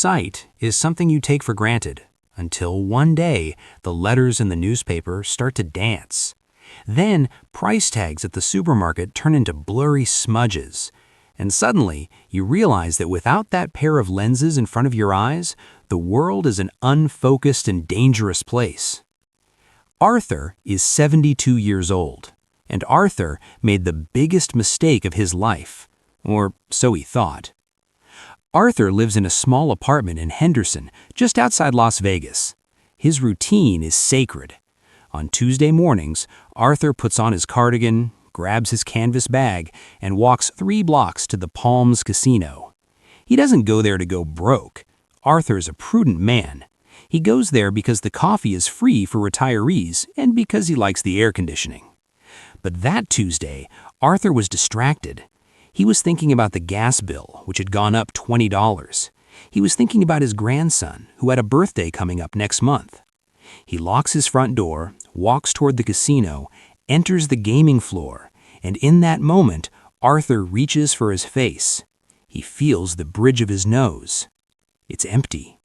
sight is something you take for granted until one day the letters in the newspaper start to dance. Then price tags at the supermarket turn into blurry smudges. And suddenly, you realize that without that pair of lenses in front of your eyes, the world is an unfocused and dangerous place. Arthur is 72 years old, and Arthur made the biggest mistake of his life, or so he thought. Arthur lives in a small apartment in Henderson, just outside Las Vegas. His routine is sacred. On Tuesday mornings, Arthur puts on his cardigan, grabs his canvas bag, and walks 3 blocks to the Palms Casino. He doesn't go there to go broke. Arthur is a prudent man. He goes there because the coffee is free for retirees and because he likes the air conditioning. But that Tuesday, Arthur was distracted. He was thinking about the gas bill, which had gone up $20. He was thinking about his grandson, who had a birthday coming up next month. He locks his front door, walks toward the casino, enters the gaming floor, and in that moment, Arthur reaches for his face. He feels the bridge of his nose. It's empty.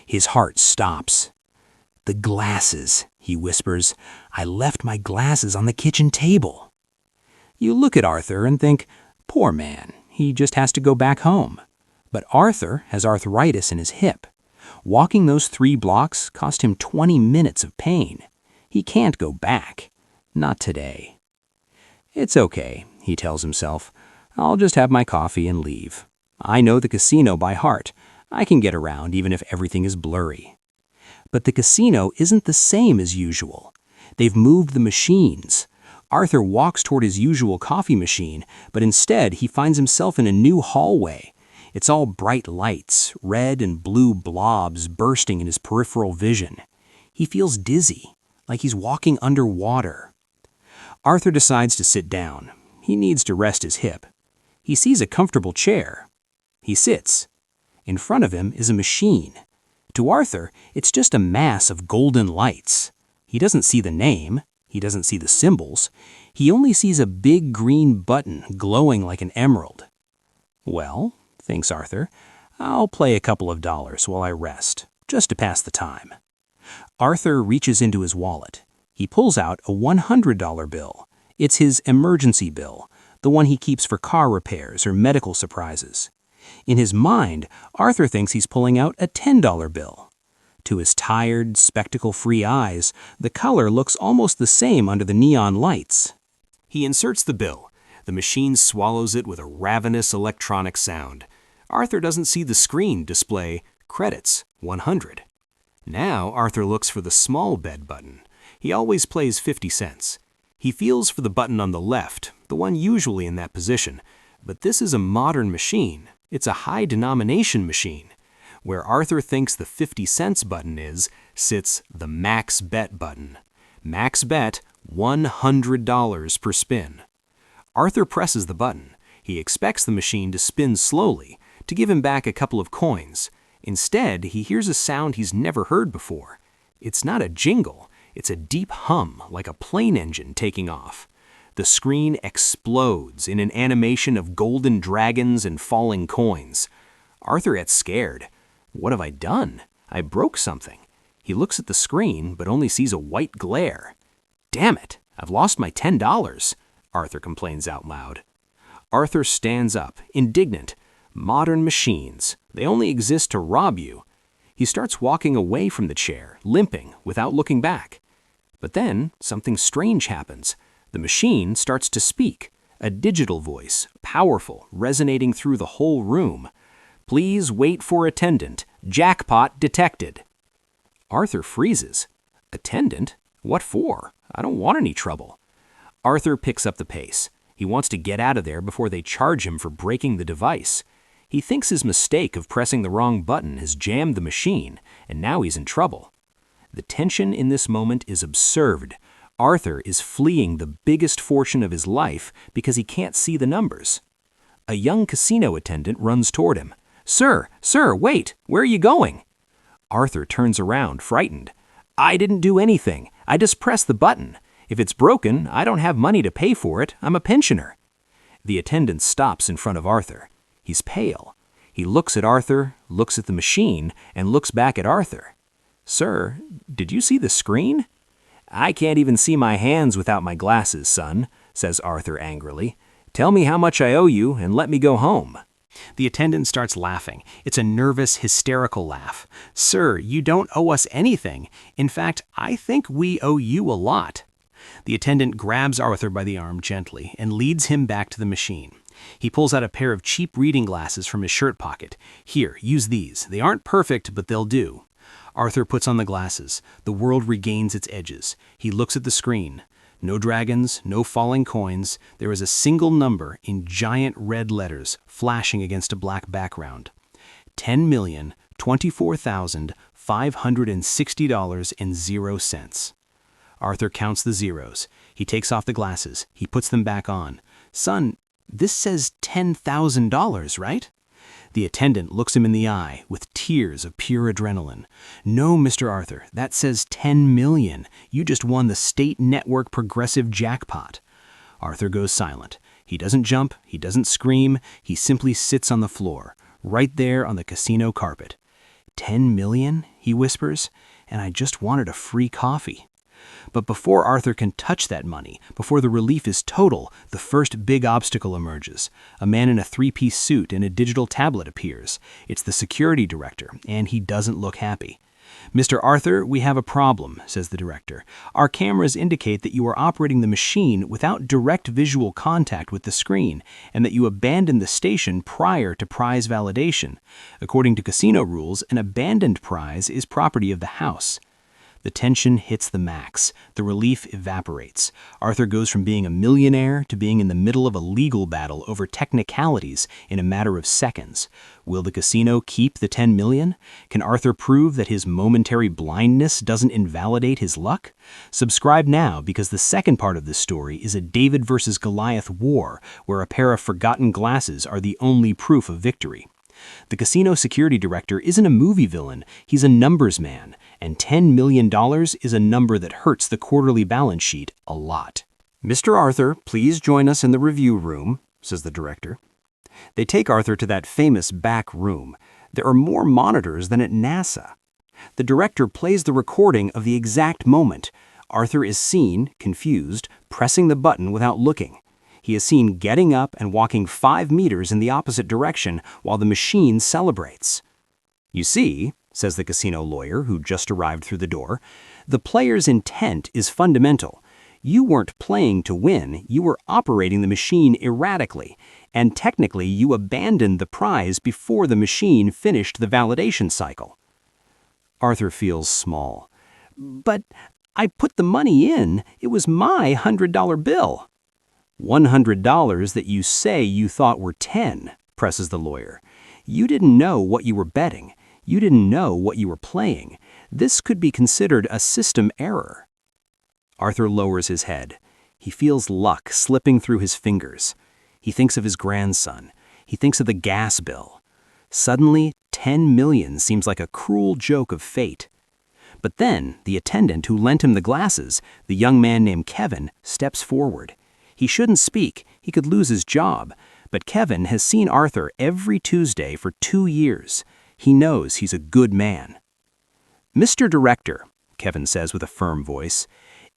His heart stops. "The glasses," he whispers. "I left my glasses on the kitchen table." You look at Arthur and think, poor man, he just has to go back home. But Arthur has arthritis in his hip. Walking those 3 blocks cost him 20 minutes of pain. He can't go back. Not today. "It's okay," he tells himself. "I'll just have my coffee and leave. I know the casino by heart. I can get around even if everything is blurry." But the casino isn't the same as usual. They've moved the machines. Arthur walks toward his usual coffee machine, but instead he finds himself in a new hallway. It's all bright lights, red and blue blobs bursting in his peripheral vision. He feels dizzy, like he's walking underwater. Arthur decides to sit down. He needs to rest his hip. He sees a comfortable chair. He sits. In front of him is a machine. To Arthur, it's just a mass of golden lights. He doesn't see the name. He doesn't see the symbols. He only sees a big green button glowing like an emerald. "Well," thinks Arthur, "I'll play a couple of dollars while I rest, just to pass the time." Arthur reaches into his wallet. He pulls out a $100 bill. It's his emergency bill, the one he keeps for car repairs or medical surprises. In his mind, Arthur thinks he's pulling out a $10 bill. To his tired, spectacle-free eyes, the color looks almost the same under the neon lights. He inserts the bill. The machine swallows it with a ravenous electronic sound. Arthur doesn't see the screen display credits, 100. Now Arthur looks for the small bet button. He always plays 50 cents. He feels for the button on the left, the one usually in that position. But this is a modern machine. It's a high-denomination machine. Where Arthur thinks the 50 cents button is, sits the max bet button. Max bet, $100 per spin. Arthur presses the button. He expects the machine to spin slowly, to give him back a couple of coins. Instead, he hears a sound he's never heard before. It's not a jingle. It's a deep hum, like a plane engine taking off. The screen explodes in an animation of golden dragons and falling coins. Arthur gets scared. What have I done? I broke something. He looks at the screen, but only sees a white glare. "Damn it, I've lost my $10, Arthur complains out loud. Arthur stands up, indignant. Modern machines, they only exist to rob you. He starts walking away from the chair, limping, without looking back. But then, something strange happens. The machine starts to speak, a digital voice, powerful, resonating through the whole room. "Please wait for attendant. Jackpot detected." Arthur freezes. "Attendant? What for? I don't want any trouble." Arthur picks up the pace. He wants to get out of there before they charge him for breaking the device. He thinks his mistake of pressing the wrong button has jammed the machine, and now he's in trouble. The tension in this moment is absurd. Arthur is fleeing the biggest fortune of his life because he can't see the numbers. A young casino attendant runs toward him. Sir, wait! Where are you going?" Arthur turns around, frightened. "I didn't do anything. I just pressed the button. If it's broken, I don't have money to pay for it. I'm a pensioner." The attendant stops in front of Arthur. He's pale. He looks at Arthur, looks at the machine, and looks back at Arthur. "Sir, did you see the screen?" "I can't even see my hands without my glasses, son," says Arthur angrily. "Tell me how much I owe you and let me go home." The attendant starts laughing. It's a nervous, hysterical laugh. "Sir, you don't owe us anything. In fact, I think we owe you a lot." The attendant grabs Arthur by the arm gently and leads him back to the machine. He pulls out a pair of cheap reading glasses from his shirt pocket. "Here, use these. They aren't perfect, but they'll do." Arthur puts on the glasses. The world regains its edges. He looks at the screen. No dragons, no falling coins. There is a single number in giant red letters flashing against a black background. $10,024,560.00. Arthur counts the zeros. He takes off the glasses. He puts them back on. "Son, this says $10,000, right?" The attendant looks him in the eye with tears of pure adrenaline. "No, Mr. Arthur, that says 10 million. You just won the state network progressive jackpot." Arthur goes silent. He doesn't jump, he doesn't scream, he simply sits on the floor, right there on the casino carpet. 10 million, he whispers, and I just wanted a free coffee. But before Arthur can touch that money, before the relief is total, the first big obstacle emerges. A man in a three-piece suit and a digital tablet appears. It's the security director, and he doesn't look happy. "Mr. Arthur, we have a problem," says the director. "Our cameras indicate that you are operating the machine without direct visual contact with the screen, and that you abandoned the station prior to prize validation. According to casino rules, an abandoned prize is property of the house." The tension hits the max. The relief evaporates. Arthur goes from being a millionaire to being in the middle of a legal battle over technicalities in a matter of seconds. Will the casino keep the 10 million? Can Arthur prove that his momentary blindness doesn't invalidate his luck? Subscribe now, because the second part of this story is a David versus Goliath war where a pair of forgotten glasses are the only proof of victory. The casino security director isn't a movie villain, he's a numbers man, and $10 million is a number that hurts the quarterly balance sheet a lot. "Mr. Arthur, please join us in the review room," says the director. They take Arthur to that famous back room. There are more monitors than at NASA. The director plays the recording of the exact moment. Arthur is seen, confused, pressing the button without looking. He is seen getting up and walking 5 meters in the opposite direction while the machine celebrates. "You see," says the casino lawyer who just arrived through the door, "the player's intent is fundamental. You weren't playing to win, you were operating the machine erratically, and technically you abandoned the prize before the machine finished the validation cycle." Arthur feels small. "But I put the money in. It was my $100 bill." $100 that you say you thought were 10, presses the lawyer. "You didn't know what you were betting. You didn't know what you were playing. This could be considered a system error." Arthur lowers his head. He feels luck slipping through his fingers. He thinks of his grandson. He thinks of the gas bill. Suddenly, 10 million seems like a cruel joke of fate. But then, the attendant who lent him the glasses, the young man named Kevin, steps forward. He shouldn't speak, he could lose his job, but Kevin has seen Arthur every Tuesday for 2 years. He knows he's a good man. "Mr. Director," Kevin says with a firm voice,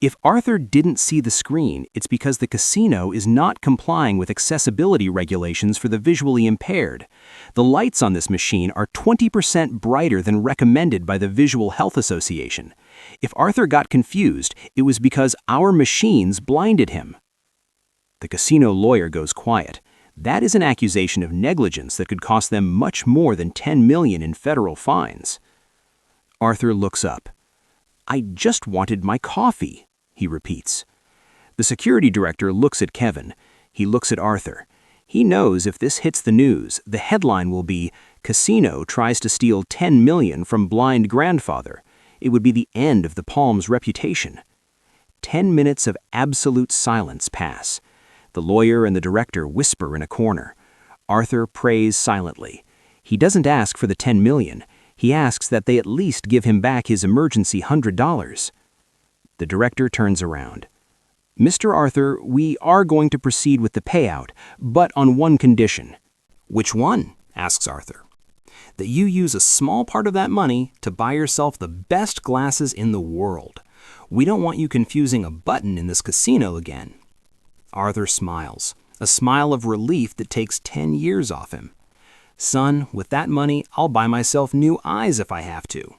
"if Arthur didn't see the screen, it's because the casino is not complying with accessibility regulations for the visually impaired. The lights on this machine are 20% brighter than recommended by the Visual Health Association. If Arthur got confused, it was because our machines blinded him." The casino lawyer goes quiet. That is an accusation of negligence that could cost them much more than 10 million in federal fines. Arthur looks up. "I just wanted my coffee," he repeats. The security director looks at Kevin. He looks at Arthur. He knows if this hits the news, the headline will be, "Casino tries to steal 10 million from blind grandfather." It would be the end of the Palms' reputation. 10 minutes of absolute silence pass. The lawyer and the director whisper in a corner. Arthur prays silently. He doesn't ask for the 10 million. He asks that they at least give him back his emergency $100. The director turns around. "Mr. Arthur, we are going to proceed with the payout, but on one condition." "Which one?" asks Arthur. that you use a small part of that money to buy yourself the best glasses in the world. We don't want you confusing a button in this casino again." Arthur smiles, a smile of relief that takes 10 years off him. "Son, with that money, I'll buy myself new eyes if I have to."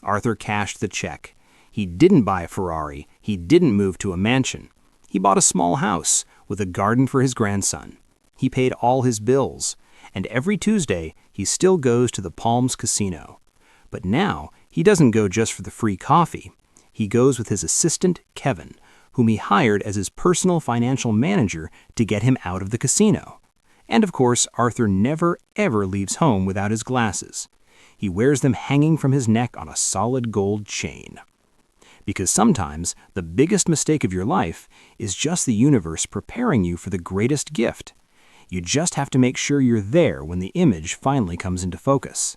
Arthur cashed the check. He didn't buy a Ferrari. He didn't move to a mansion. He bought a small house with a garden for his grandson. He paid all his bills, and every Tuesday he still goes to the Palms Casino. But now he doesn't go just for the free coffee. He goes with his assistant, Kevin, whom he hired as his personal financial manager to get him out of the casino. And of course, Arthur never ever leaves home without his glasses. He wears them hanging from his neck on a solid gold chain. Because sometimes the biggest mistake of your life is just the universe preparing you for the greatest gift. You just have to make sure you're there when the image finally comes into focus.